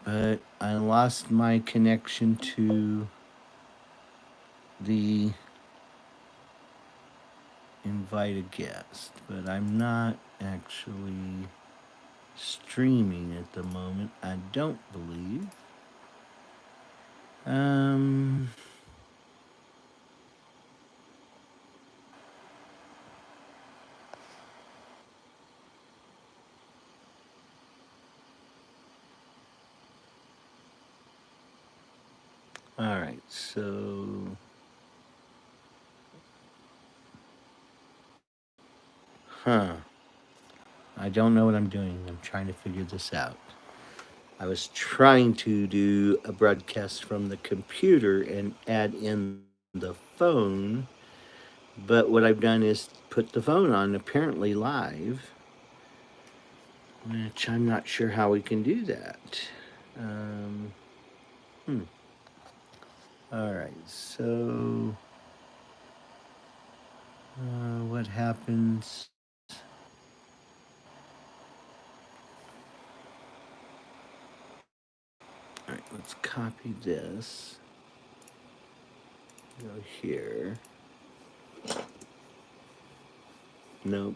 but I lost my connection to the invite a guest, but I'm not actually streaming at the moment. I don't believe. Um, all right, so, huh. I don't know what I'm doing. I'm trying to figure this out. I was trying to do a broadcast from the computer and add in the phone, but what I've done is put the phone on apparently live, which I'm not sure how we can do that. Um, hmm. All right, so what happens? All right, let's copy this. Go here. Nope.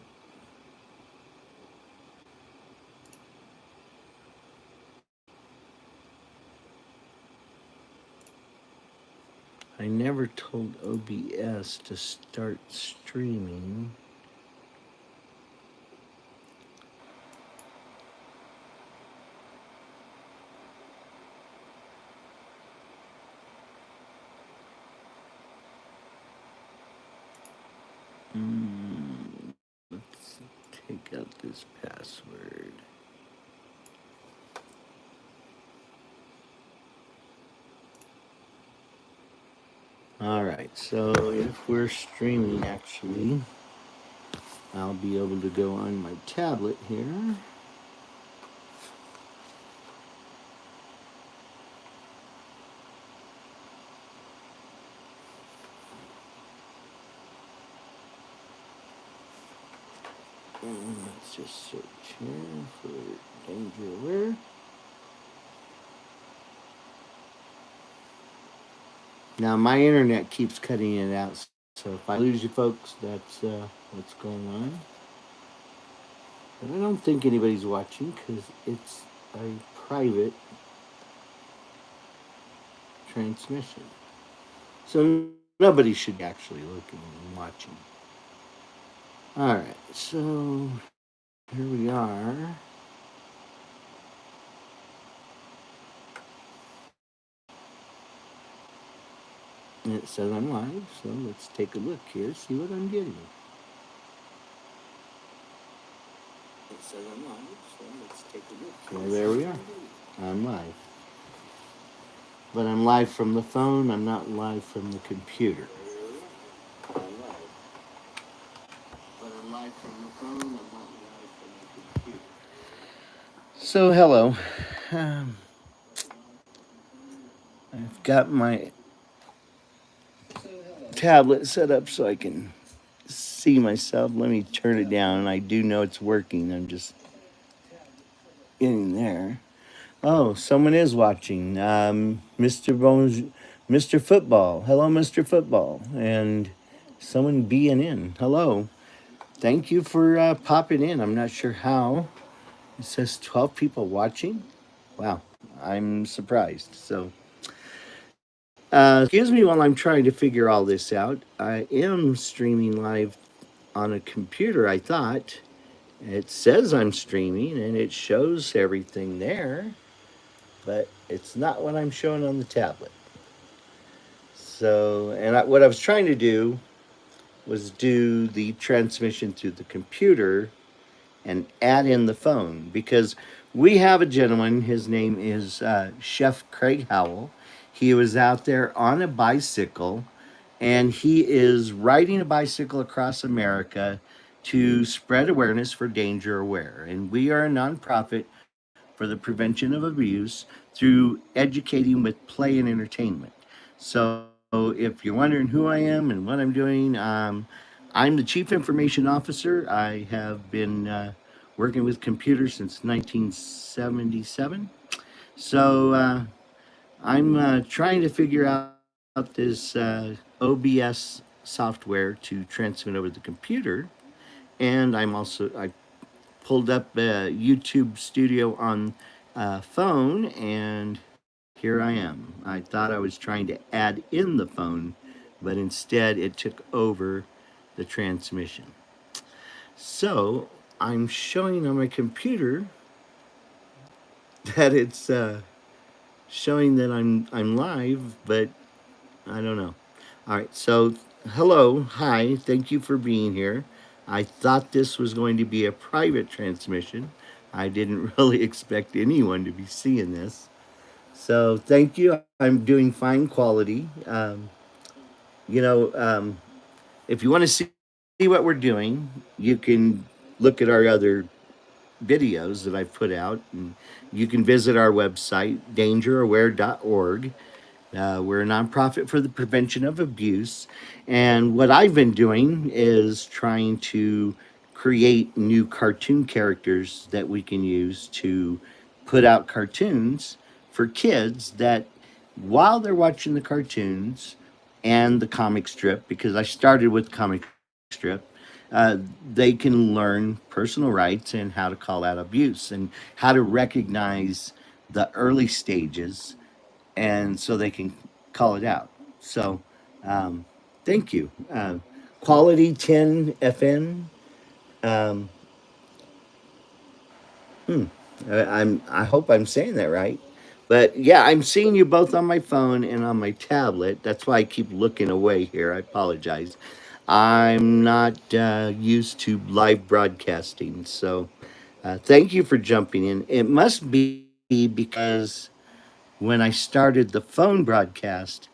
I never told OBS to start streaming. Let's take out this password. All right, so if we're streaming, actually, I'll be able to go on my tablet here. Let's just search here for danger aware. Now my internet keeps cutting it out, so if I lose you folks, that's what's going on. But I don't think anybody's watching because it's a private transmission. So nobody should be actually looking and watching. All right, so here we are. And it says I'm live, so let's take a look here, see what I'm getting. It says I'm live, so let's take a look. So there we are. I'm live. But I'm live from the phone, I'm not live from the computer. I'm live. But I'm live from the phone, I'm not live from the computer. So, hello. I've got my tablet set up so I can see myself. Let me turn it down. I do know it's working. I'm just getting there. Oh, someone is watching. Mr. Bones, Mr. Football. Hello, Mr. Football. And someone being in. Hello. Thank you for popping in. I'm not sure how. It says 12 people watching. Wow. I'm surprised. So, excuse me while I'm trying to figure all this out. I am streaming live on a computer, I thought. It says I'm streaming and it shows everything there, but it's not what I'm showing on the tablet. So, what I was trying to do was do the transmission through the computer and add in the phone because we have a gentleman. His name is Chef Craig Howell. He was out there on a bicycle and he is riding a bicycle across America to spread awareness for Danger Aware. And we are a nonprofit for the prevention of abuse through educating with play and entertainment. So if you're wondering who I am and what I'm doing, I'm the Chief Information Officer. I have been working with computers since 1977. So I'm trying to figure out this OBS software to transmit over the computer, and I pulled up YouTube Studio on phone, and here I am. I thought I was trying to add in the phone, but instead it took over the transmission. So I'm showing on my computer that it's showing that I'm live, but I don't know. All right, so hello, hi, thank you for being here. I thought this was going to be a private transmission. I didn't really expect anyone to be seeing this. So thank you. I'm doing fine quality. You know, if you want to see what we're doing, you can look at our other videos that I've put out, and you can visit our website, dangeraware.org. We're a nonprofit for the prevention of abuse. And what I've been doing is trying to create new cartoon characters that we can use to put out cartoons for kids that, while they're watching the cartoons and the comic strip, because I started with comic strip, they can learn personal rights and how to call out abuse and how to recognize the early stages, and so they can call it out. So, um, thank you. Quality 10 FN. Um, I hope I'm saying that right. But yeah, I'm seeing you both on my phone and on my tablet. That's why I keep looking away here. I apologize. I'm not used to live broadcasting. So thank you for jumping in. It must be because when I started the phone broadcast,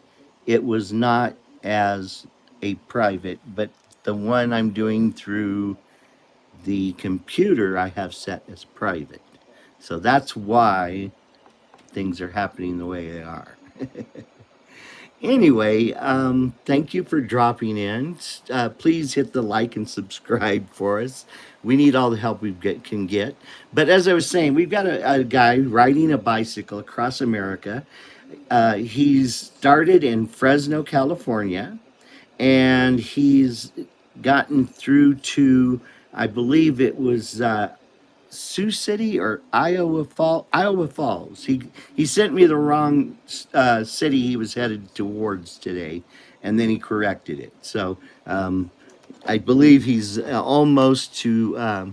it was not as a private, but the one I'm doing through the computer I have set as private. So that's why things are happening the way they are. Anyway, thank you for dropping in. Please hit the like and subscribe for us. We need all the help can get. But as I was saying, we've got a guy riding a bicycle across America. He's started in Fresno, California, and he's gotten through to, I believe it was Sioux City or Iowa Falls. He sent me the wrong city he was headed towards today, and then he corrected it. So I believe he's almost to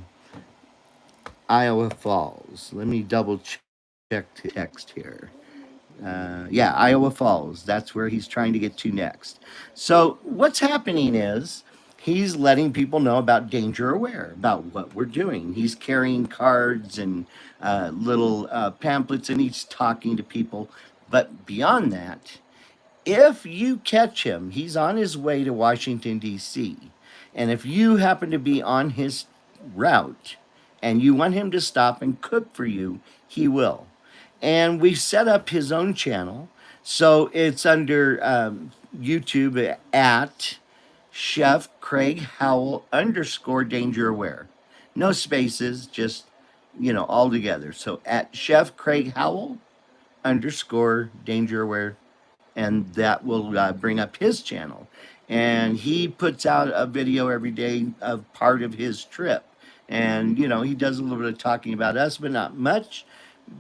Iowa Falls. Let me double check the text here. Yeah, Iowa Falls. That's where he's trying to get to next. So what's happening is he's letting people know about Danger Aware, about what we're doing. He's carrying cards and little pamphlets, and he's talking to people. But beyond that, if you catch him, he's on his way to Washington, D.C. And if you happen to be on his route and you want him to stop and cook for you, he will. And we set up his own channel. So it's under YouTube at Chef Craig Howell underscore Danger Aware. No spaces, just, all together. So at Chef Craig Howell underscore Danger Aware, and that will bring up his channel. And he puts out a video every day of part of his trip. And, he does a little bit of talking about us, but not much.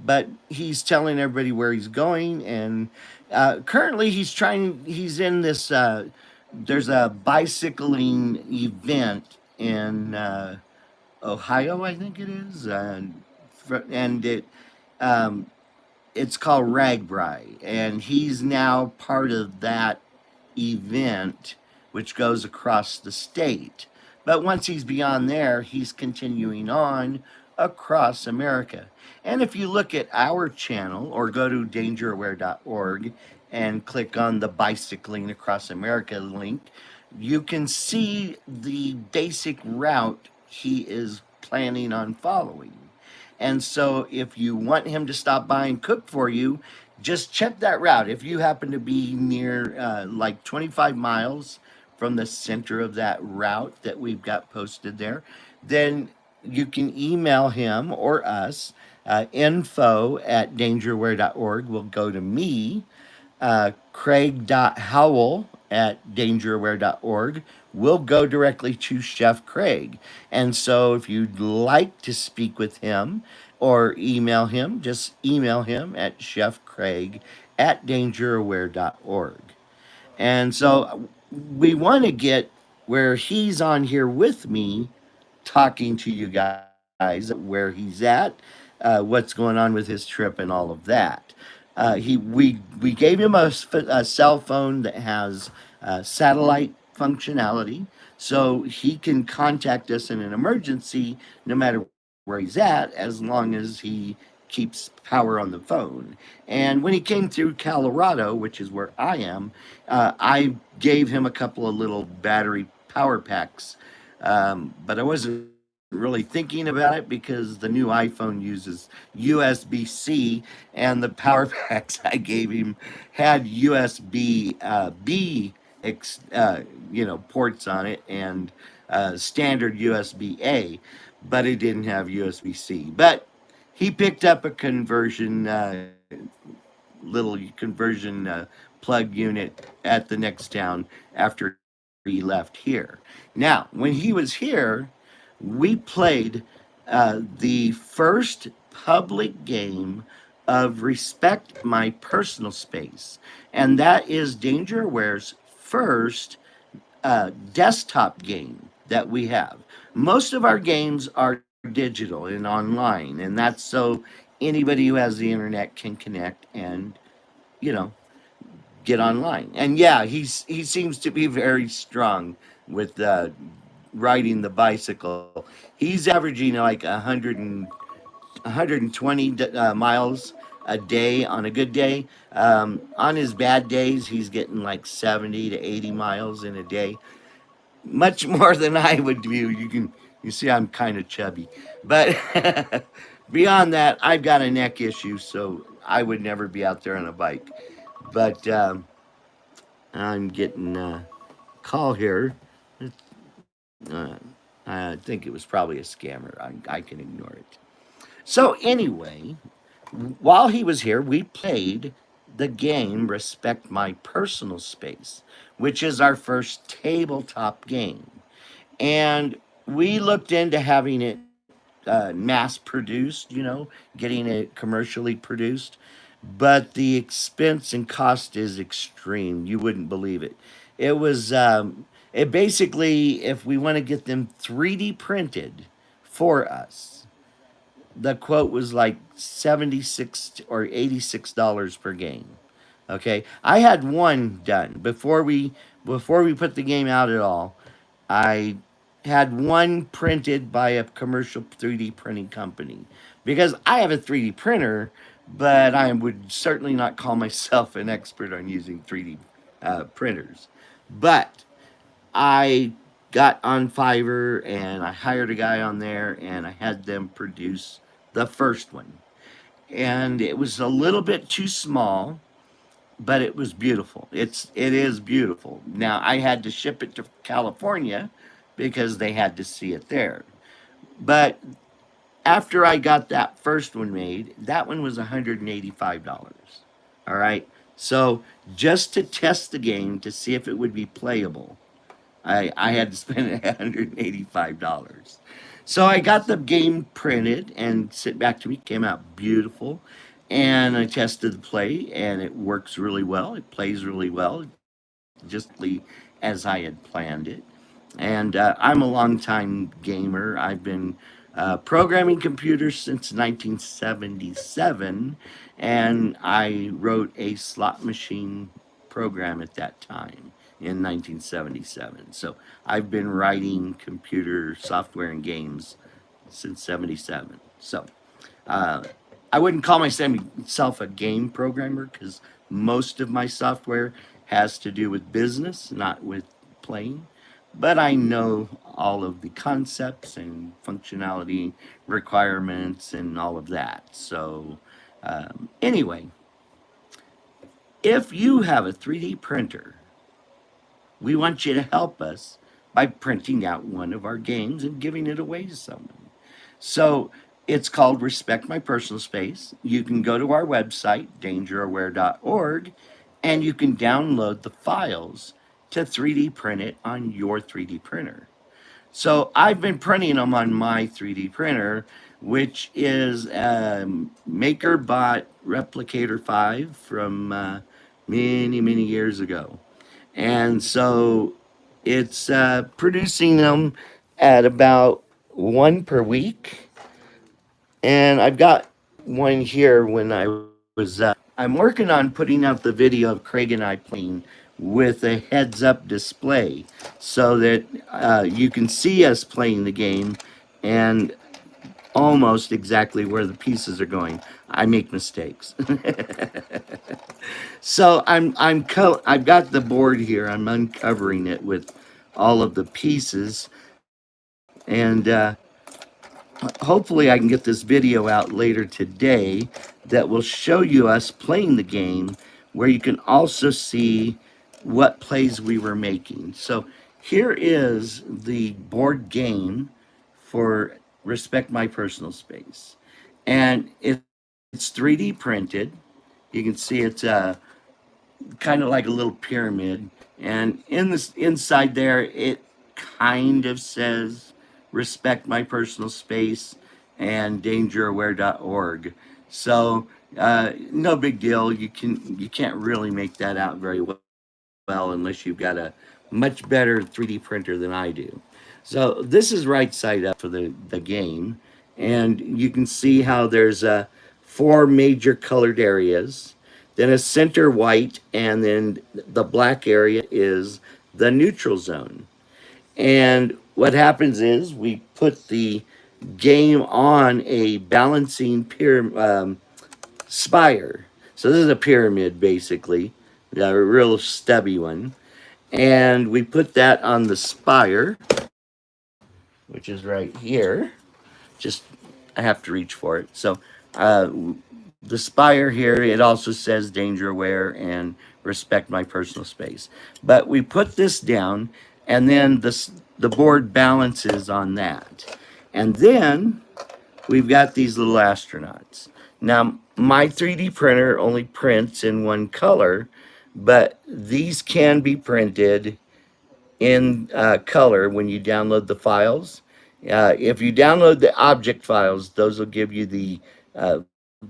But he's telling everybody where he's going. And currently, he's in this, there's a bicycling event in Ohio, I think it is. And um, it's called Ragbri, and he's now part of that event, which goes across the state. But once he's beyond there, he's continuing on across America. And if you look at our channel or go to dangeraware.org and click on the Bicycling Across America link, you can see the basic route he is planning on following. And so if you want him to stop by and cook for you, just check that route. If you happen to be near like 25 miles from the center of that route that we've got posted there, then you can email him or us. Info at dangerware.org will go to me. Craig.Howell at dangerware.org will go directly to Chef Craig. And so if you'd like to speak with him or email him, just email him at chefcraig at dangeraware.org. And so we want to get where he's on here with me talking to you guys about where he's at, what's going on with his trip, and all of that. We gave him a cell phone that has satellite functionality, so he can contact us in an emergency no matter where he's at, as long as he keeps power on the phone. And when he came through Colorado, which is where I am, I gave him a couple of little battery power packs, but I wasn't really thinking about it because the new iPhone uses USB C, and the power packs I gave him had USB B, ports on it, and standard USB A, but it didn't have USB C. But he picked up a conversion plug unit at the next town after he left here. Now, when he was here, we played the first public game of Respect My Personal Space, and that is DangerWare's first desktop game that we have. Most of our games are digital and online, and that's so anybody who has the internet can connect and, you know, get online. And yeah, he seems to be very strong with riding the bicycle. He's averaging like 120 miles a day on a good day. On his bad days, he's getting like 70 to 80 miles in a day, much more than I would do. You see I'm kind of chubby, but beyond that, I've got a neck issue, so I would never be out there on a bike. But I'm getting a call here. Uh, I think it was probably a scammer. I can ignore it. So anyway, while he was here, we played the game Respect My Personal Space, which is our first tabletop game. And we looked into having it mass produced, getting it commercially produced. But the expense and cost is extreme. You wouldn't believe it. It basically, if we want to get them 3D printed for us, the quote was like 76 or $86 per game. Okay, I had one done before we put the game out at all. I had one printed by a commercial 3D printing company because I have a 3D printer, but I would certainly not call myself an expert on using 3D printers. But I got on Fiverr and I hired a guy on there and I had them produce the first one. And it was a little bit too small, but it was beautiful. It is beautiful. Now I had to ship it to California because they had to see it there. But after I got that first one made, that one was $185. All right. So just to test the game to see if it would be playable, I had to spend $185. So I got the game printed and sent back to me. Came out beautiful, and I tested the play, and it works really well. It plays really well, just as I had planned it. And I'm a longtime gamer. I've been programming computers since 1977, and I wrote a slot machine program at that time in 1977. So I've been writing computer software and games since 77. So uh, I wouldn't call myself a game programmer because most of my software has to do with business, not with playing. But I know all of the concepts and functionality requirements and all of that. So, anyway, if you have a 3D printer, we want you to help us by printing out one of our games and giving it away to someone. So It's called Respect My Personal Space. You can go to our website, dangeraware.org, and you can download the files to 3D print it on your 3D printer. So I've been printing them on my 3D printer, which is MakerBot Replicator 5 from many, many years ago. And so it's producing them at about one per week. And I've got one here when I was, I'm working on putting out the video of Craig and I playing with a heads up display so that you can see us playing the game and almost exactly where the pieces are going. I make mistakes. So I've got the board here. I'm uncovering it with all of the pieces, and hopefully I can get this video out later today that will show you us playing the game, where you can also see what plays we were making. So here is the board game for Respect My Personal Space, and it's 3D printed. You can see it's kind of like a little pyramid, and in this inside there it kind of says respect my personal space and dangeraware.org. So no big deal. You can't really make that out very well unless you've got a much better 3D printer than I do. So this is right side up for the game, and you can see how there's four major colored areas, then a center white, and then the black area is the neutral zone. And what happens is we put the game on a balancing spire. So this is a pyramid basically, a real stubby one. And we put that on the spire, which is right here. Just I have to reach for it. So uh, the spire here, it also says danger aware and respect my personal space. But we put this down, and then the board balances on that. And then we've got these little astronauts. Now, my 3D printer only prints in one color, but these can be printed in color when you download the files. If you download the object files, those will give you the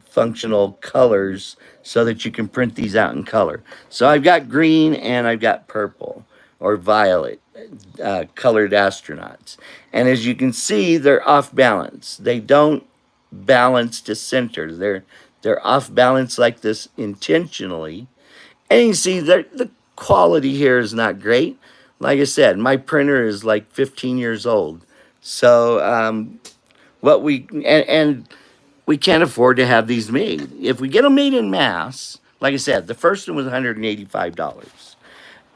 functional colors so that you can print these out in color. So I've got green and I've got purple or violet colored astronauts. And as you can see, they're off balance. They don't balance to center. They're off balance like this intentionally. And you see the quality here is not great. Like I said, my printer is like 15 years old. So what and we can't afford to have these made. If we get them made in mass, like I said, the first one was $185.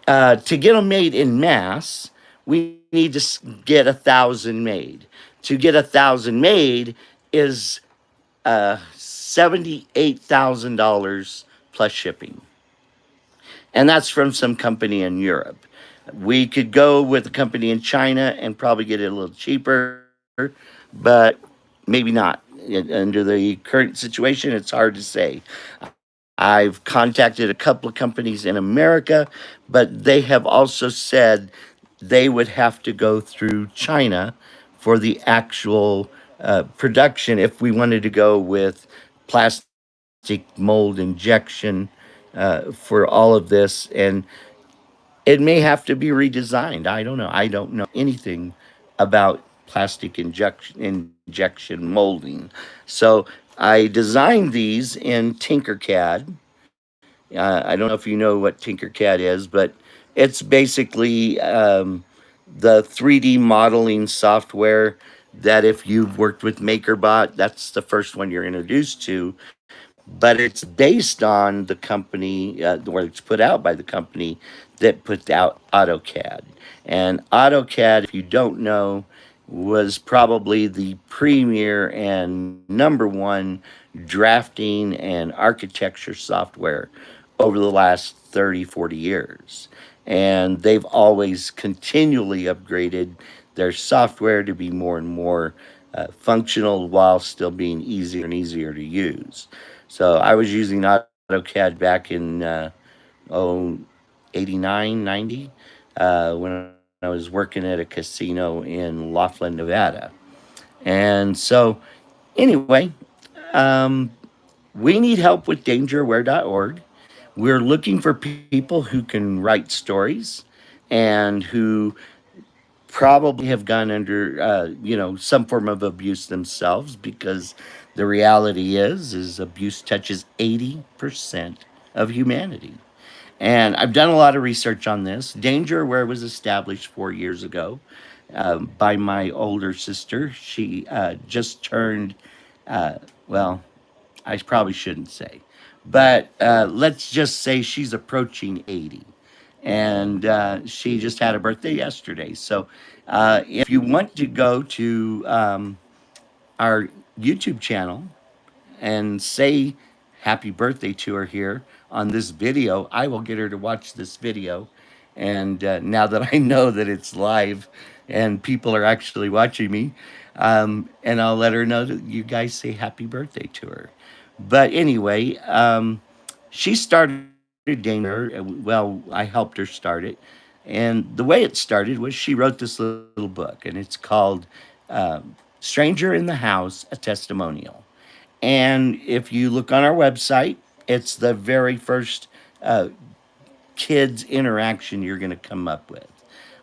To get them made in mass, we need to get 1,000 made. To get 1,000 made is $78,000 plus shipping. And that's from some company in Europe. We could go with a company in China and probably get it a little cheaper, but maybe not. Under the current situation, it's hard to say. I've contacted a couple of companies in America, but they have also said they would have to go through China for the actual production if we wanted to go with plastic mold injection for all of this. And it may have to be redesigned. I don't know. I don't know anything about plastic injection molding. So I designed these in Tinkercad. I don't know if you know what Tinkercad is, but it's basically the 3D modeling software that if you've worked with MakerBot, that's the first one you're introduced to. But it's based on the company, or it's put out by the company that put out AutoCAD. And AutoCAD, if you don't know, was probably the premier and number one drafting and architecture software over the last 30, 40 years. And they've always continually upgraded their software to be more and more functional while still being easier and easier to use. So I was using AutoCAD back in oh, 89, 90, when I was working at a casino in Laughlin, Nevada. And so, anyway, um, we need help with dangeraware.org. We're looking for people who can write stories and who probably have gone under, some form of abuse themselves, because the reality is abuse touches 80% of humanity. And I've done a lot of research on this. Danger Aware was established 4 years ago by my older sister. She just turned, uh, well, I probably shouldn't say, but let's just say she's approaching 80. And she just had a birthday yesterday. So if you want to go to our YouTube channel and say happy birthday to her here on this video, I will get her to watch this video. And now that I know that it's live and people are actually watching me, and I'll let her know that you guys say happy birthday to her. But anyway, she started Danger. Well, I helped her start it. And the way it started was she wrote this little book, and it's called Stranger in the House, a Testimonial. And if you look on our website, it's the very first kids interaction you're going to come up with.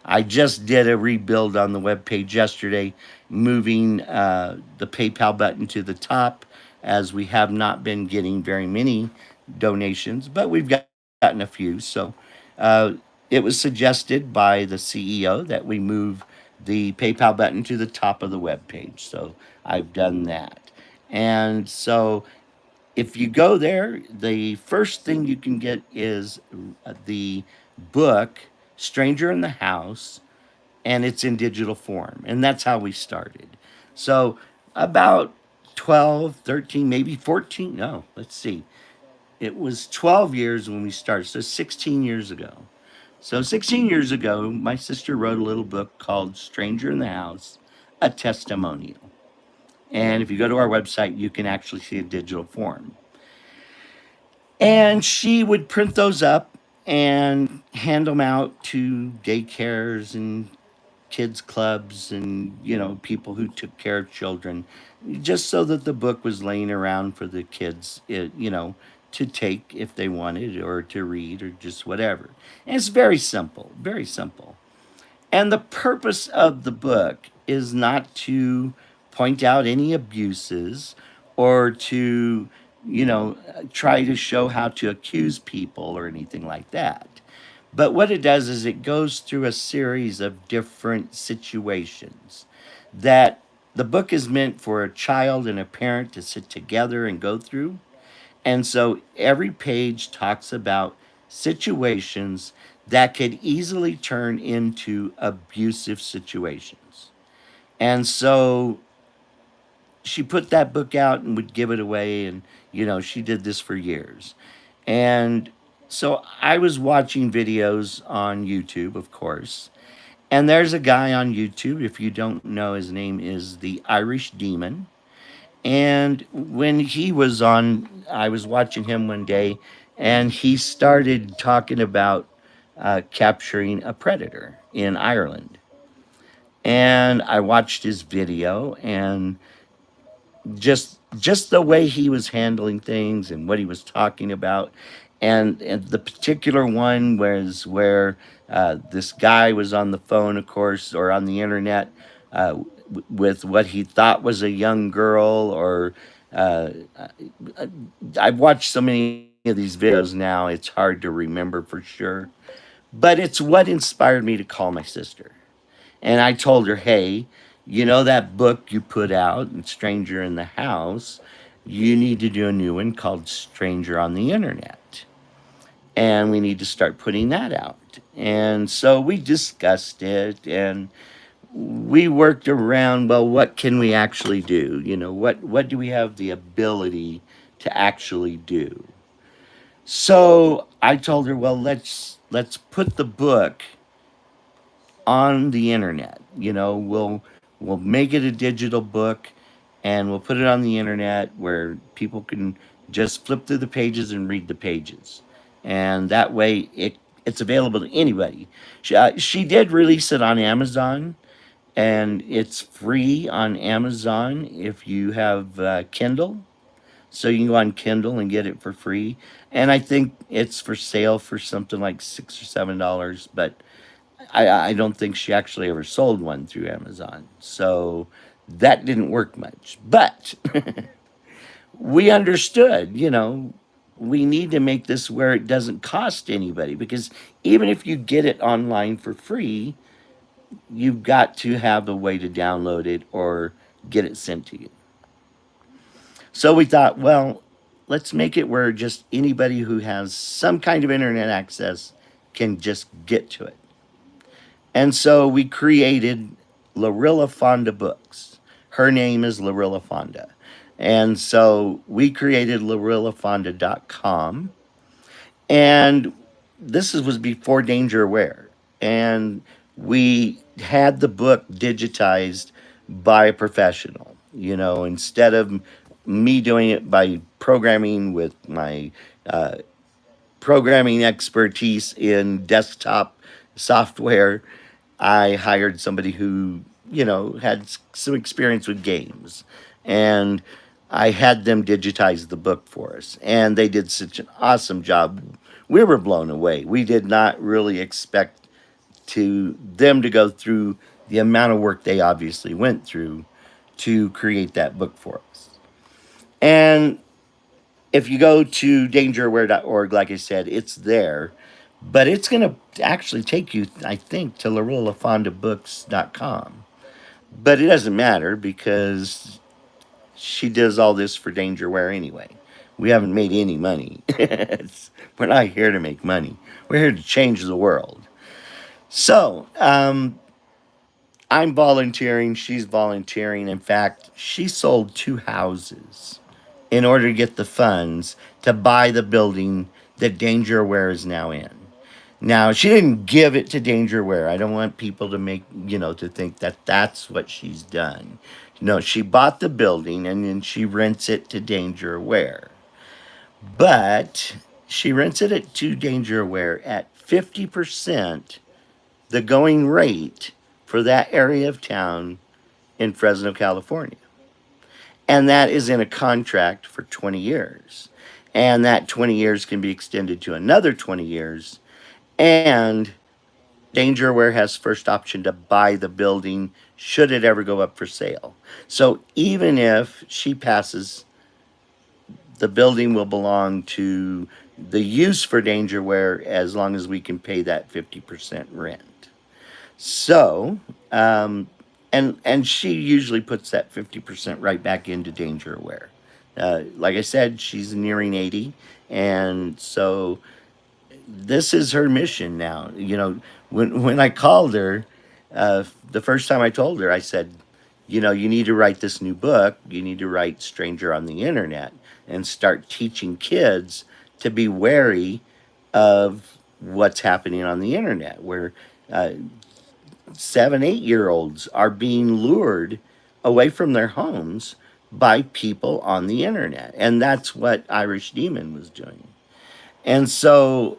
I just did a rebuild on the web page yesterday, moving the PayPal button to the top, as we have not been getting very many donations, but we've gotten a few. So it was suggested by the CEO that we move the PayPal button to the top of the web page. So I've done that. And so if you go there, the first thing you can get is the book Stranger in the House, and it's in digital form. And that's how we started. So about 12, 13, maybe 14. No, let's see. It was 12 years when we started, so 16 years ago. So 16 years ago, my sister wrote a little book called Stranger in the House, a Testimonial. And if you go to our website, you can actually see a digital form. And she would print those up and hand them out to daycares and kids clubs and people who took care of children, just so that the book was laying around for the kids, to take if they wanted, or to read, or just whatever. And it's very simple, very simple. And the purpose of the book is not to point out any abuses, or to, try to show how to accuse people or anything like that. But what it does is it goes through a series of different situations that the book is meant for a child and a parent to sit together and go through. And so every page talks about situations that could easily turn into abusive situations. And so she put that book out and would give it away. And, she did this for years. And so I was watching videos on YouTube, of course. And there's a guy on YouTube, if you don't know, his name is the Irish Demon. And when he was on, I was watching him one day, and he started talking about capturing a predator in Ireland. And I watched his video, and just the way he was handling things and what he was talking about, and the particular one was where this guy was on the phone, of course, or on the internet, with what he thought was a young girl. Or uh, I've watched so many of these videos now, it's hard to remember for sure. But it's what inspired me to call my sister. And I told her, hey, that book you put out, Stranger in the House, you need to do a new one called Stranger on the Internet. And we need to start putting that out. And so we discussed it, and we worked around, well, what can we actually do? What do we have the ability to actually do? So I told her, well, let's put the book on the internet. We'll We'll make it a digital book and we'll put it on the internet where people can just flip through the pages and read the pages. And that way it's available to anybody. She did release it on Amazon, and it's free on Amazon if you have Kindle. So you can go on Kindle and get it for free. And I think it's for sale for something like $6 or $7, but I don't think she actually ever sold one through Amazon. So that didn't work much. But we understood, we need to make this where it doesn't cost anybody, because even if you get it online for free, you've got to have a way to download it or get it sent to you. So we thought, well, let's make it where just anybody who has some kind of internet access can just get to it. And so we created Larilla Fonda Books. Her name is Larilla Fonda. And so we created larillafonda.com. And was before Danger Aware. And we had the book digitized by a professional. Instead of me doing it by programming with my programming expertise in desktop software, I hired somebody who, had some experience with games. And I had them digitize the book for us. And they did such an awesome job. We were blown away. We did not really expect them to go through the amount of work they obviously went through to create that book for us. And if you go to dangeraware.org, like I said, it's there. But it's going to actually take you, I think, to larillafondabooks.com. But it doesn't matter because she does all this for Dangerware anyway. We haven't made any money. We're not here to make money. We're here to change the world. So, I'm volunteering. She's volunteering. In fact, she sold 2 houses in order to get the funds to buy the building that Dangerware is now in. Now, she didn't give it to Dangerware. I don't want people to to think that that's what she's done. No, she bought the building and then she rents it to Dangerware. But she rents it to Dangerware at 50% the going rate for that area of town in Fresno, California. And that is in a contract for 20 years. And that 20 years can be extended to another 20 years. And Dangerware has first option to buy the building should it ever go up for sale. So even if she passes, the building will belong to the use for Dangerware as long as we can pay that 50% rent. So, and she usually puts that 50% right back into Dangerware. Like I said, she's nearing 80, and so this is her mission now. When I called her, the first time I told her, I said, you need to write this new book. You need to write Stranger on the Internet and start teaching kids to be wary of what's happening on the internet, where 7, 8 year olds are being lured away from their homes by people on the internet. And that's what Irish Demon was doing. And so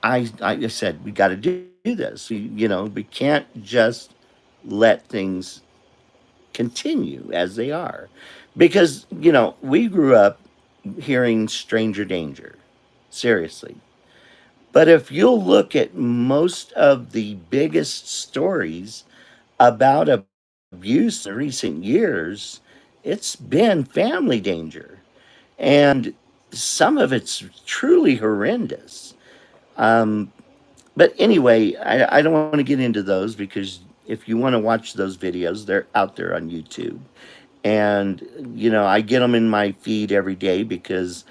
I said, we got to do this. We can't just let things continue as they are. Because, we grew up hearing stranger danger. Seriously. But if you'll look at most of the biggest stories about abuse in recent years, it's been family danger. And some of it's truly horrendous. Um, but anyway, I don't want to get into those because if you want to watch those videos, they're out there on YouTube. And, I get them in my feed every day because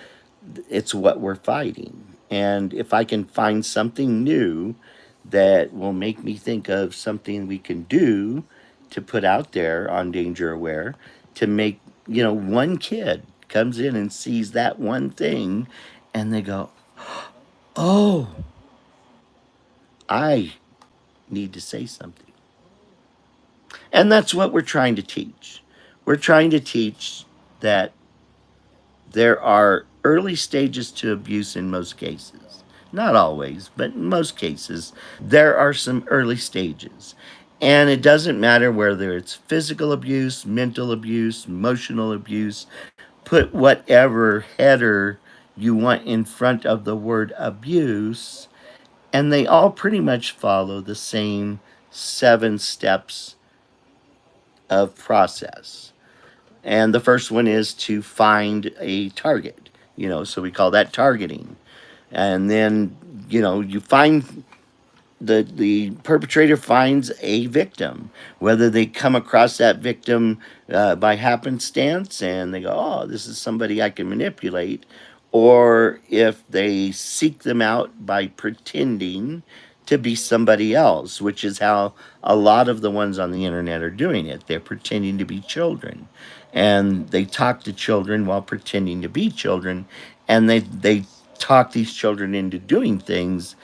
it's what we're fighting. And if I can find something new that will make me think of something we can do to put out there on Danger Aware to make, one kid comes in and sees that one thing and they go, oh, I need to say something. And that's what we're trying to teach. We're trying to teach that there are early stages to abuse in most cases. Not always, but in most cases, there are some early stages. And it doesn't matter whether it's physical abuse, mental abuse, emotional abuse, put whatever header you want in front of the word abuse, and they all pretty much follow the same 7 steps of process. And the first one is to find a target, so we call that targeting. And then, you find the perpetrator finds a victim, whether they come across that victim by happenstance and they go, oh, this is somebody I can manipulate, or if they seek them out by pretending to be somebody else, which is how a lot of the ones on the internet are doing it. They're pretending to be children, and they talk to children while pretending to be children, and they talk these children into doing things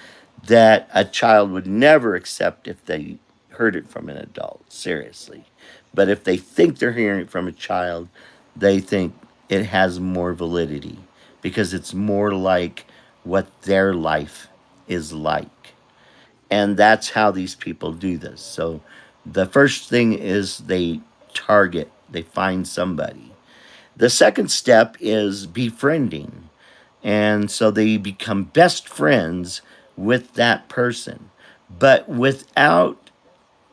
that a child would never accept if they heard it from an adult, seriously. But if they think they're hearing it from a child, they think it has more validity because it's more like what their life is like. And that's how these people do this. So the first thing is they target, they find somebody. The second step is befriending. And so they become best friends with that person, but without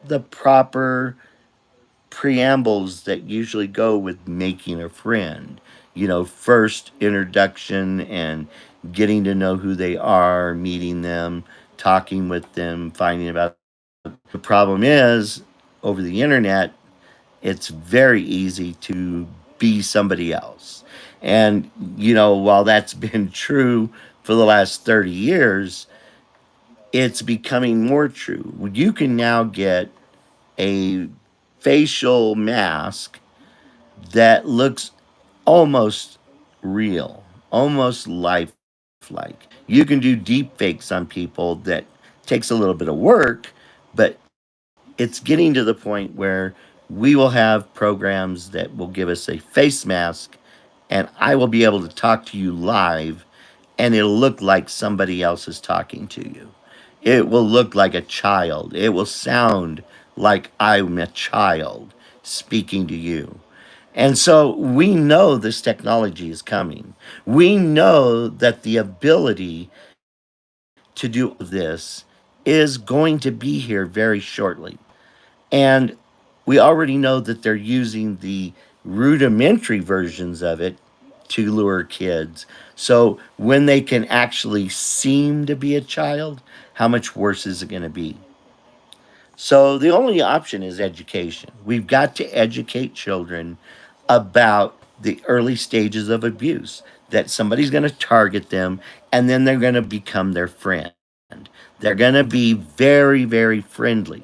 the proper preambles that usually go with making a friend. First introduction and getting to know who they are, meeting them, talking with them, finding about. The problem is, over the internet, it's very easy to be somebody else. And, while that's been true for the last 30 years, it's becoming more true. You can now get a facial mask that looks almost real, almost lifelike. You can do deep fakes on people that takes a little bit of work, but it's getting to the point where we will have programs that will give us a face mask and I will be able to talk to you live and it'll look like somebody else is talking to you. It will look like a child. It will sound like I'm a child speaking to you. And so we know this technology is coming. We know that the ability to do all of this is going to be here very shortly. And we already know that they're using the rudimentary versions of it to lure kids. So when they can actually seem to be a child, how much worse is it going to be? So the only option is education. We've got to educate children about the early stages of abuse, that somebody's going to target them and then they're going to become their friend. They're going to be very, very friendly,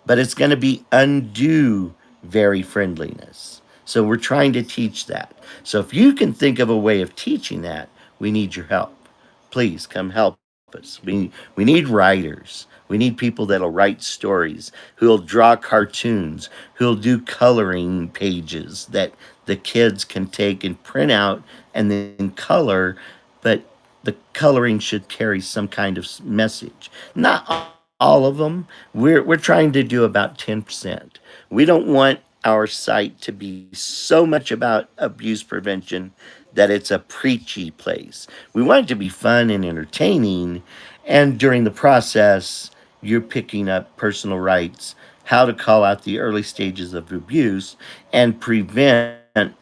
but it's going to be undue very friendliness. So we're trying to teach that. So if you can think of a way of teaching that, we need your help. Please come help us. We need writers. We need people that'll write stories, who'll draw cartoons, who'll do coloring pages that the kids can take and print out and then color, but the coloring should carry some kind of message. Not all of them. We're trying to do about 10%. We don't want our site to be so much about abuse prevention that it's a preachy place. We want it to be fun and entertaining, and during the process, you're picking up personal rights, how to call out the early stages of abuse, and prevent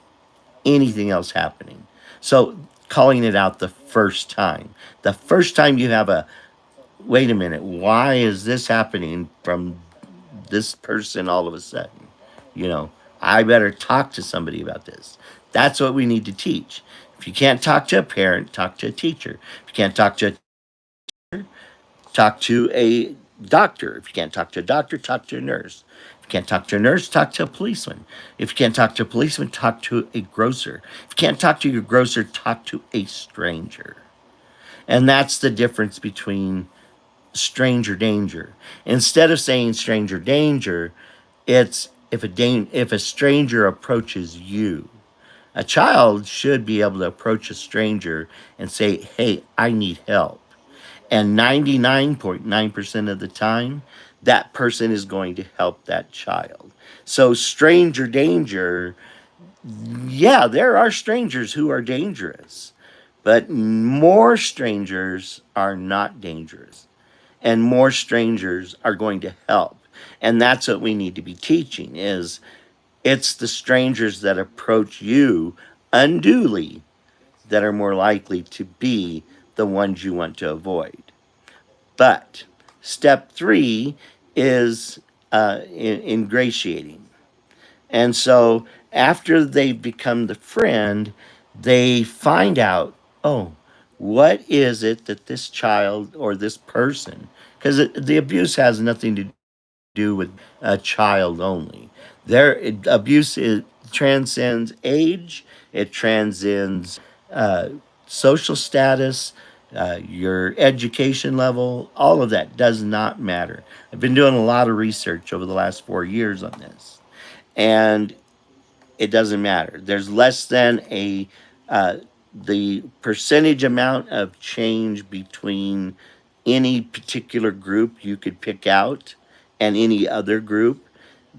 anything else happening. So, calling it out the first time. The first time you have a wait a minute, why is this happening from this person all of a sudden? You know, I better talk to somebody about this. That's what we need to teach. If you can't talk to a parent, talk to a teacher. If you can't talk to a teacher, talk to a doctor. If you can't talk to a doctor, talk to a nurse. If you can't talk to a nurse, talk to a policeman. If you can't talk to a policeman, talk to a grocer. If you can't talk to your grocer, talk to a stranger. And that's the difference between stranger danger. Instead of saying stranger danger, it's if a stranger approaches you. A child should be able to approach a stranger and say, "Hey, I need help." And 99.9% of the time, that person is going to help that child. So, stranger danger, yeah, there are strangers who are dangerous, but more strangers are not dangerous. And more strangers are going to help. And that's what we need to be teaching is it's the strangers that approach you unduly that are more likely to be the ones you want to avoid. But step three is ingratiating. And so after they become the friend, they find out, oh, what is it that this child or this person, because the abuse has nothing to do with a child only. Abuse transcends age, it transcends uh, social status, your education level, all of that does not matter. I've been doing a lot of research over the last 4 years on this, and it doesn't matter. There's less than uh, the percentage amount of change between any particular group you could pick out and any other group.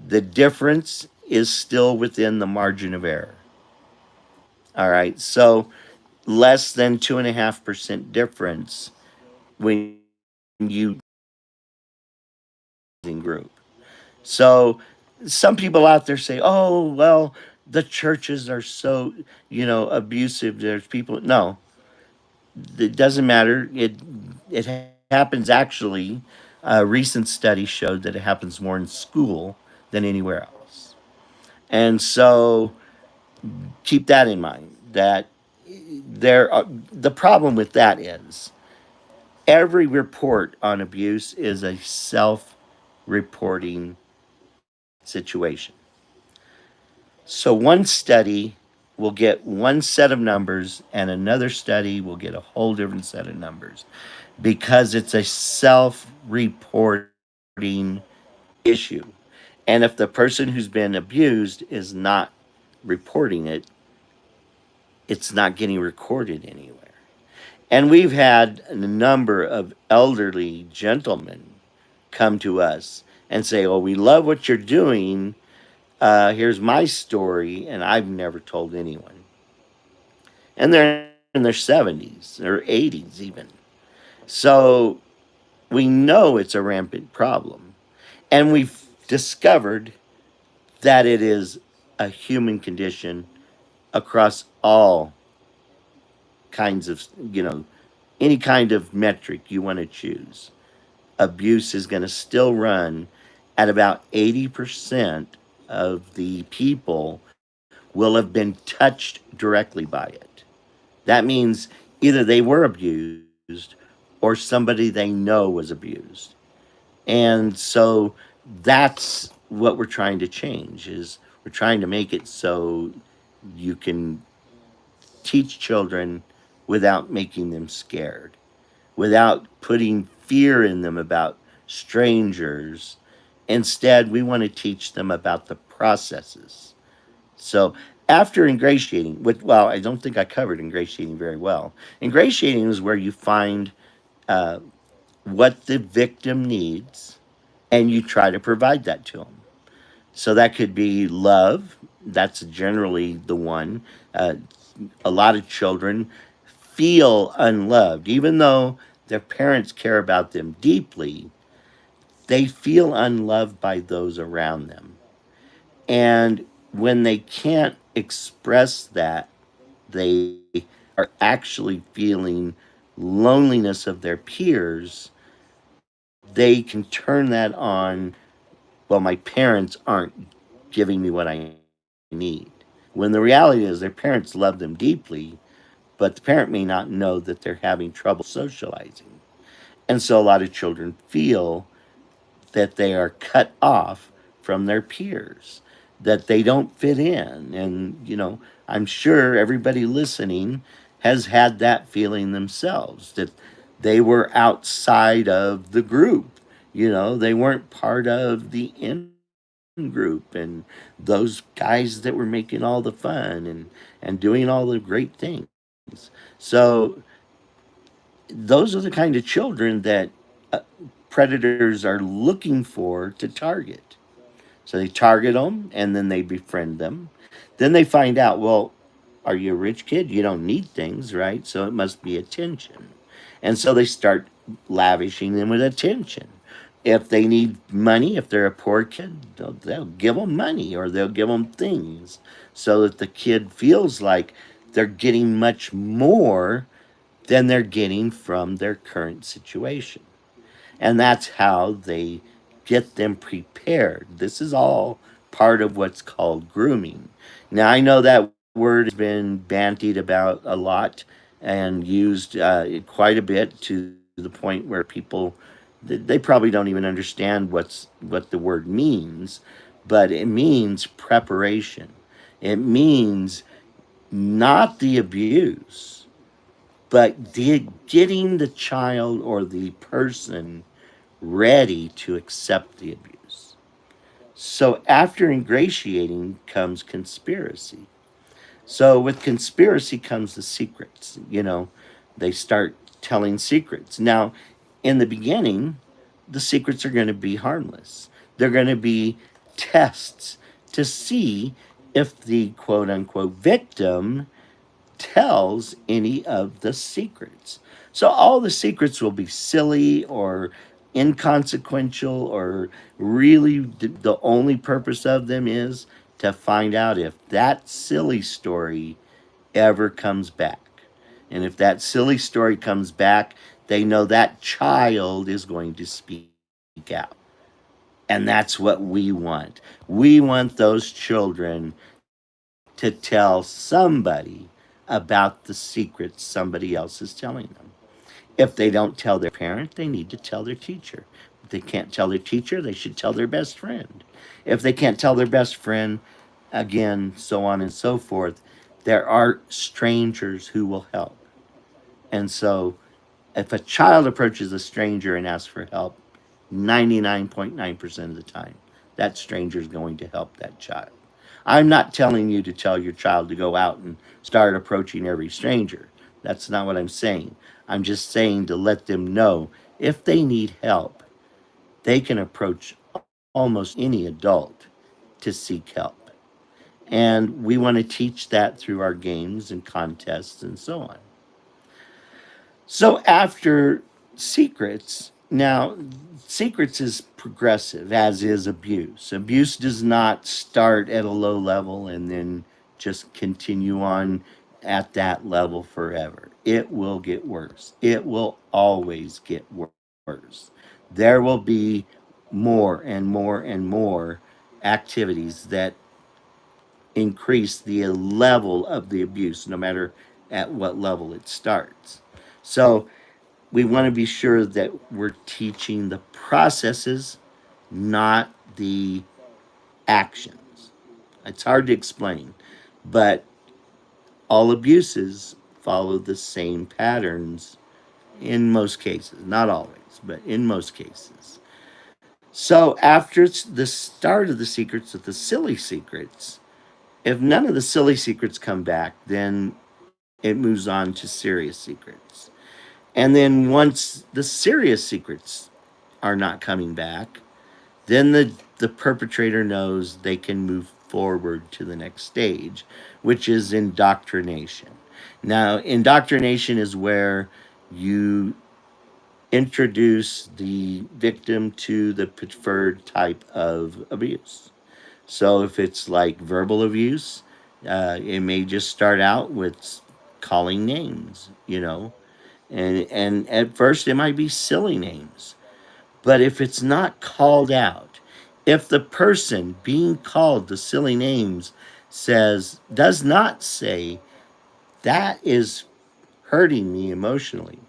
The difference is still within the margin of error. All right. So less than 2.5% difference when you group. So some people out there say, "Oh, well, the churches are so, abusive. There's people." No, it doesn't matter. It happens actually. A recent study showed that it happens more in school than anywhere else. And so keep that in mind that the problem with that is every report on abuse is a self-reporting situation. So one study will get one set of numbers and another study will get a whole different set of numbers because it's a self-reporting issue. And if the person who's been abused is not reporting it, it's not getting recorded anywhere. And we've had a number of elderly gentlemen come to us and say, "Oh, we love what you're doing. Here's my story, and I've never told anyone." And they're in their 70s or 80s, even. So we know it's a rampant problem. And we've discovered that it is a human condition across all kinds of, any kind of metric you want to choose. Abuse is going to still run at about 80% of the people will have been touched directly by it. That means either they were abused or somebody they know was abused. And so that's what we're trying to change is we're trying to make it so you can teach children without making them scared, without putting fear in them about strangers. Instead, we want to teach them about the processes. So after ingratiating, well, I don't think I covered ingratiating very well. Ingratiating is where you find uh, what the victim needs and you try to provide that to them. So that could be love. That's generally the one. Uh, a lot of children feel unloved, even though their parents care about them deeply. They feel unloved by those around them. And when they can't express that, they are actually feeling loneliness of their peers. They can turn that on. Well, my parents aren't giving me what I need. When the reality is their parents love them deeply, but the parent may not know that they're having trouble socializing. And so a lot of children feel that they are cut off from their peers, that they don't fit in. And, I'm sure everybody listening has had that feeling themselves, that they were outside of the group. They weren't part of the in group. group and those guys that were making all the fun and doing all the great things. So those are the kind of children that uh, predators are looking for to target. So they target them and then they befriend them. Then they find out, well, are you a rich kid? You don't need things, right? So it must be attention. And so they start lavishing them with attention. If they need money, if they're a poor kid, they'll give them money or they'll give them things so that the kid feels like they're getting much more than they're getting from their current situation. And that's how they get them prepared. This is all part of what's called grooming. Now, I know that word has been bantied about a lot and used quite a bit to the point where people they probably don't even understand what the word means, but it means preparation. It means not the abuse, but getting the child or the person ready to accept the abuse. So after ingratiating comes conspiracy. So with conspiracy comes the secrets. They start telling secrets. Now, in the beginning, the secrets are going to be harmless. They're going to be tests to see if the quote unquote victim tells any of the secrets. So all the secrets will be silly or inconsequential, or really the only purpose of them is to find out if that silly story ever comes back. And if that silly story comes back, they know that child is going to speak out. And that's what we want. We want those children to tell somebody about the secrets somebody else is telling them. If they don't tell their parent, they need to tell their teacher. If they can't tell their teacher, they should tell their best friend. If they can't tell their best friend, again, so on and so forth, there are strangers who will help. And so if a child approaches a stranger and asks for help, 99.9% of the time, that stranger is going to help that child. I'm not telling you to tell your child to go out and start approaching every stranger. That's not what I'm saying. I'm just saying to let them know if they need help, they can approach almost any adult to seek help. And we want to teach that through our games and contests and so on. So after secrets, now secrets is progressive, as is abuse. Abuse does not start at a low level and then just continue on at that level forever. It will get worse. It will always get worse. There will be more and more and more activities that increase the level of the abuse, no matter at what level it starts. So we want to be sure that we're teaching the processes, not the actions. It's hard to explain, but all abuses follow the same patterns in most cases. Not always, but in most cases. So after the start of the secrets, with the silly secrets, if none of the silly secrets come back, then it moves on to serious secrets. And then once the serious secrets are not coming back, then the perpetrator knows they can move forward to the next stage, which is indoctrination. Now, indoctrination is where you introduce the victim to the preferred type of abuse. So if it's like verbal abuse, it may just start out with calling names, and at first it might be silly names. But if it's not called out, if the person being called the silly names does not say, that is hurting me emotionally,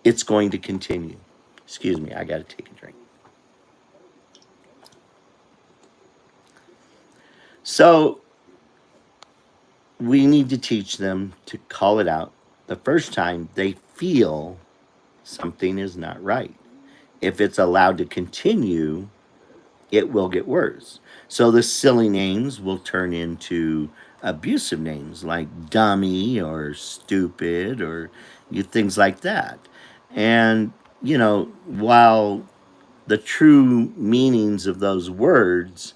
it's going to continue. Excuse me, I got to take a drink. So we need to teach them to call it out the first time they feel something is not right. If it's allowed to continue, it will get worse. So the silly names will turn into abusive names like dummy or stupid or things like that. And, while the true meanings of those words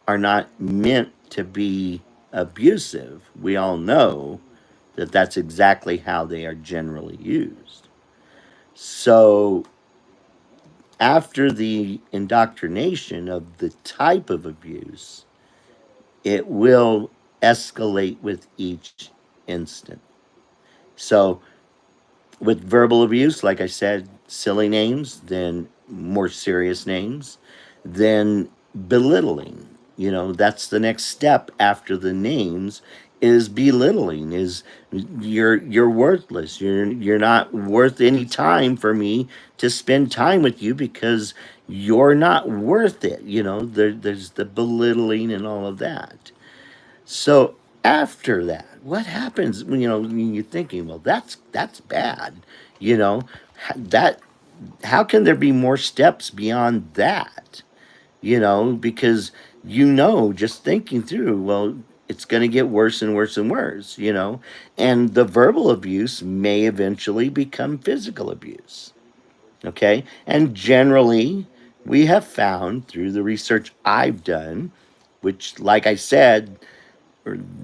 are not meant to be abusive, we all know that that's exactly how they are generally used. So after the indoctrination of the type of abuse, it will escalate with each instant. So, with verbal abuse, like I said, silly names, then more serious names, then belittling. That's the next step after the names is belittling, is you're worthless. You're not worth any time for me to spend time with you because you're not worth it. There's the belittling and all of that. So after that, what happens? When you're thinking, well, that's bad. You know that how can there be more steps beyond that? Because just thinking through, well, it's going to get worse and worse and worse. And the verbal abuse may eventually become physical abuse. Okay, and generally, we have found through the research I've done, which, like I said,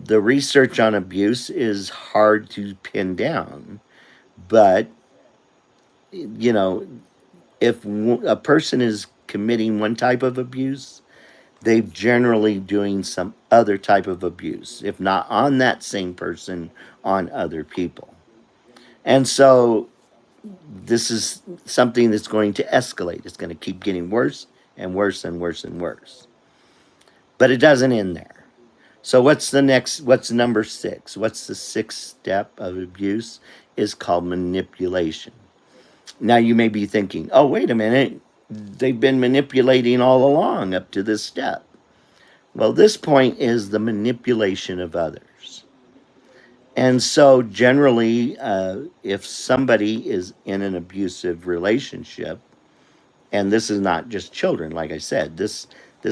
the research on abuse is hard to pin down, but you know, if a person is committing one type of abuse, they're generally doing some other type of abuse, if not on that same person, on other people. And so this is something that's going to escalate. It's going to keep getting worse and worse and worse and worse. But it doesn't end there. So what's number 6? What's the sixth step of abuse? Is called manipulation. Now you may be thinking, oh, wait a minute. They've been manipulating all along up to this step. Well, this point is the manipulation of others. And so generally, if somebody is in an abusive relationship, and this is not just children, like I said, this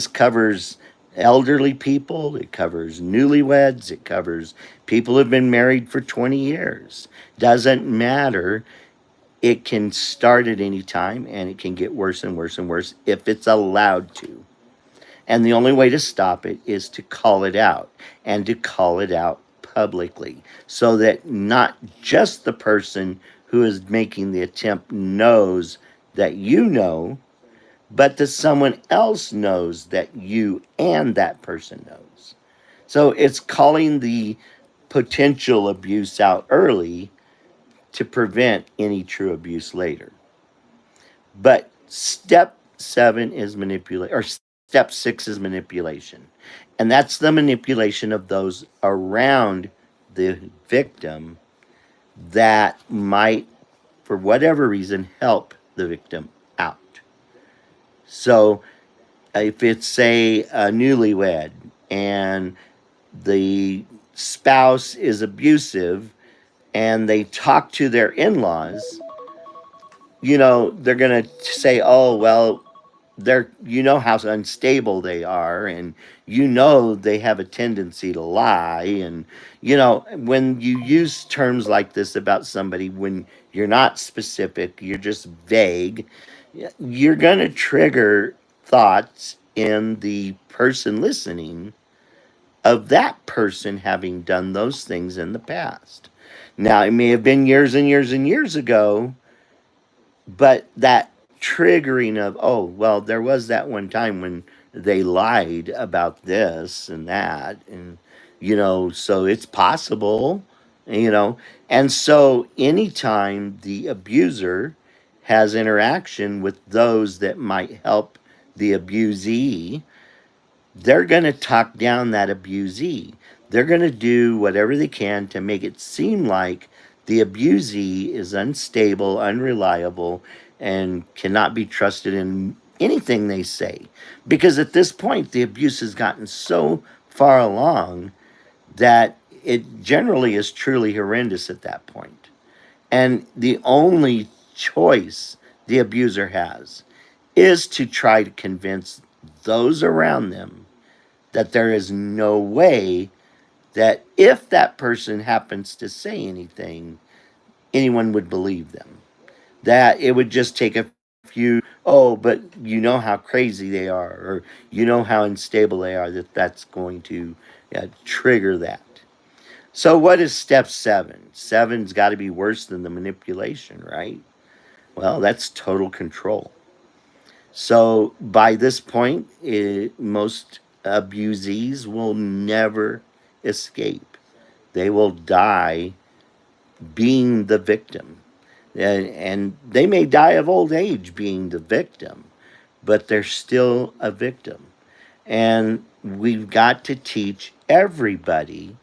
covers elderly people, it covers newlyweds, it covers people who've been married for 20 years. Doesn't matter. It can start at any time and it can get worse and worse and worse if it's allowed to. And the only way to stop it is to call it out and to call it out publicly so that not just the person who is making the attempt knows that you know, but that someone else knows that you and that person knows. So it's calling the potential abuse out early to prevent any true abuse later. But step 7 is manipulation, or step 6 is manipulation. And that's the manipulation of those around the victim that might, for whatever reason, help the victim out. So if it's, say, a newlywed and the spouse is abusive and they talk to their in laws, they're going to say, oh, well, how unstable they are, and they have a tendency to lie. And, when you use terms like this about somebody, when you're not specific, you're just vague, you're going to trigger thoughts in the person listening of that person having done those things in the past. Now, it may have been years and years and years ago, but that triggering of, oh, well, there was that one time when they lied about this and that. And, so it's possible, you know. And so anytime the abuser has interaction with those that might help the abusee, they're going to talk down that abusee. They're going to do whatever they can to make it seem like the abusee is unstable, unreliable, and cannot be trusted in anything they say. Because at this point, the abuse has gotten so far along that it generally is truly horrendous at that point. And the only choice the abuser has is to try to convince those around them that there is no way that if that person happens to say anything, anyone would believe them. That it would just take a few, oh, but you know how crazy they are, or you know how unstable they are, that's going to trigger that. So, what is step seven? Seven's got to be worse than the manipulation, right? Well, that's total control. So, by this point, most abusees will never escape. They will die being the victim. And they may die of old age being the victim, but they're still a victim. And we've got to teach everybody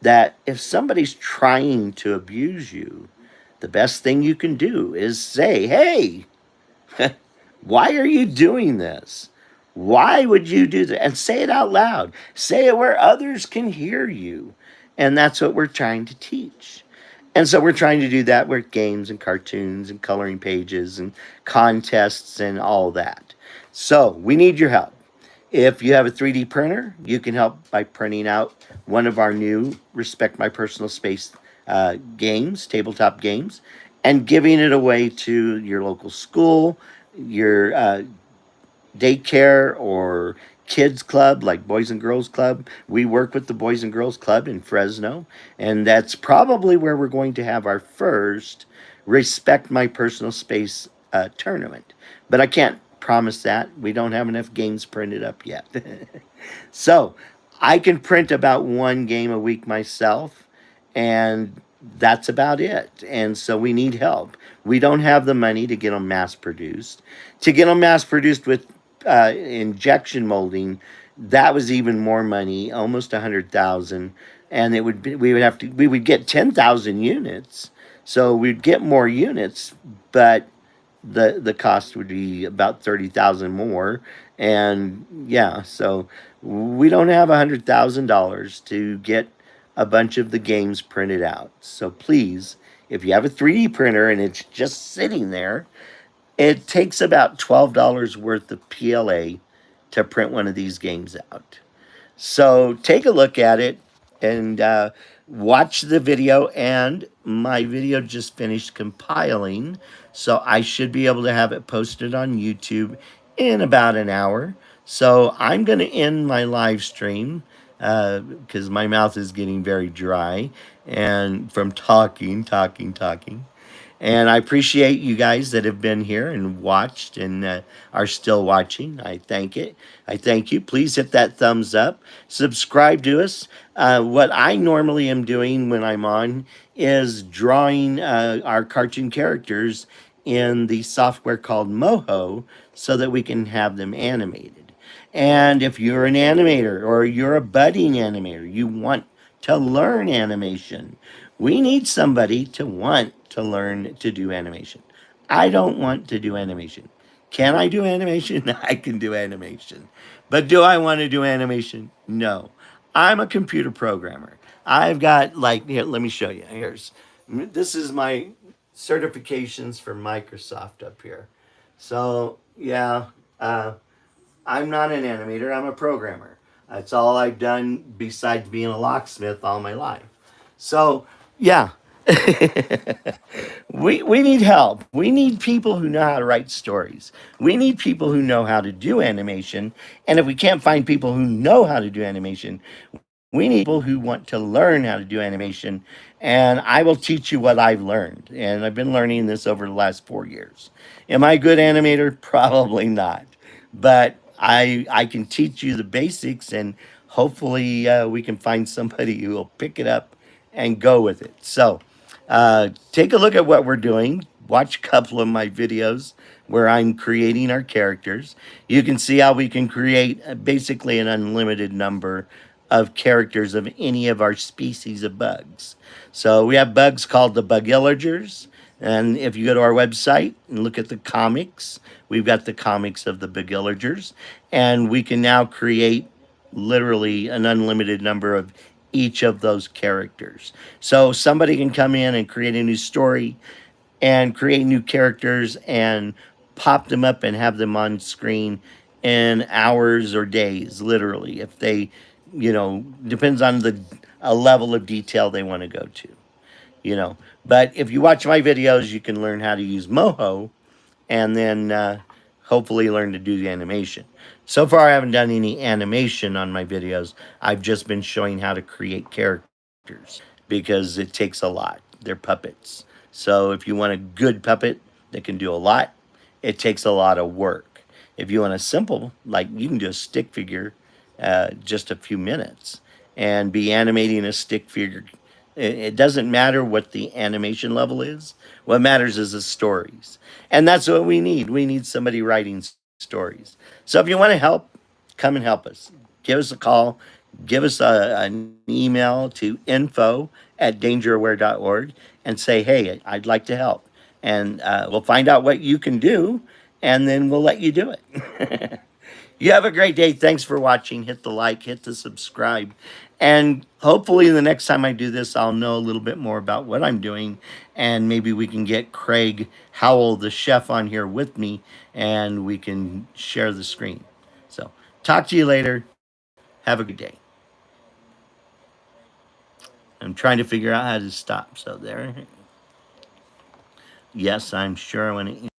that if somebody's trying to abuse you, the best thing you can do is say, hey, why are you doing this? Why would you do that? And say it out loud. Say it where others can hear you. And that's what we're trying to teach. And so we're trying to do that with games and cartoons and coloring pages and contests and all that. So we need your help. If you have a 3D printer, you can help by printing out one of our new Respect My Personal Space games, tabletop games, and giving it away to your local school, your daycare, or kids club like Boys and Girls Club. We work with the Boys and Girls Club in Fresno, and that's probably where we're going to have our first Respect My Personal Space tournament. But I can't promise that. We don't have enough games printed up yet. So I can print about one game a week myself, and that's about it. And so we need help. We don't have the money to get them mass produced. To get them mass produced with injection molding, that was even more money, almost 100,000, and we would get 10,000 units, so we'd get more units, but the cost would be about 30,000 more, and yeah, so we don't have $100,000 to get a bunch of the games printed out. So please, if you have a 3D printer and it's just sitting there, it takes about $12 worth of PLA to print one of these games out. So take a look at it and watch the video. And my video just finished compiling, so I should be able to have it posted on YouTube in about an hour. So I'm going to end my live stream because my mouth is getting very dry and from talking. And I appreciate you guys that have been here and watched and are still watching. I thank it. I thank you. Please hit that thumbs up. Subscribe to us. What I normally am doing when I'm on is drawing our cartoon characters in the software called Moho so that we can have them animated. And if you're an animator or you're a budding animator, you want to learn animation, we need somebody to want to learn to do animation. I don't want to do animation. Can I do animation? I can do animation. But do I want to do animation? No. I'm a computer programmer. I've got like here, let me show you. This is my certifications for Microsoft up here. So yeah, I'm not an animator, I'm a programmer. That's all I've done besides being a locksmith all my life. So, yeah, we need help. We need people who know how to write stories. We need people who know how to do animation. And if we can't find people who know how to do animation, we need people who want to learn how to do animation. And I will teach you what I've learned. And I've been learning this over the last 4 years. Am I a good animator? Probably not. But I can teach you the basics, and hopefully we can find somebody who will pick it up and go with it. So take a look at what we're doing. Watch a couple of my videos where I'm creating our characters. You can see how we can create basically an unlimited number of characters of any of our species of bugs. So we have bugs called the bugillagers. And if you go to our website and look at the comics, we've got the comics of the bugillagers. And we can now create literally an unlimited number of each of those characters. So somebody can come in and create a new story and create new characters and pop them up and have them on screen in hours or days, literally, if they, depends on the a level of detail they want to go to, you know. But if you watch my videos, you can learn how to use Moho and then hopefully learn to do the animation. So far, I haven't done any animation on my videos. I've just been showing how to create characters because it takes a lot. They're puppets. So if you want a good puppet that can do a lot, it takes a lot of work. If you want a simple, like you can do a stick figure just a few minutes and be animating a stick figure. It doesn't matter what the animation level is. What matters is the stories. And that's what we need. We need somebody writing stories. So if you want to help, come and help us. Give us a call. Give us an email to info@dangeraware.org and say, hey, I'd like to help. And we'll find out what you can do, and then we'll let you do it. You have a great day. Thanks for watching. Hit the like, hit the subscribe. And hopefully, the next time I do this, I'll know a little bit more about what I'm doing. And maybe we can get Craig Howell, the chef, on here with me and we can share the screen. So, talk to you later. Have a good day. I'm trying to figure out how to stop. So, there. Yes, I'm sure I want to.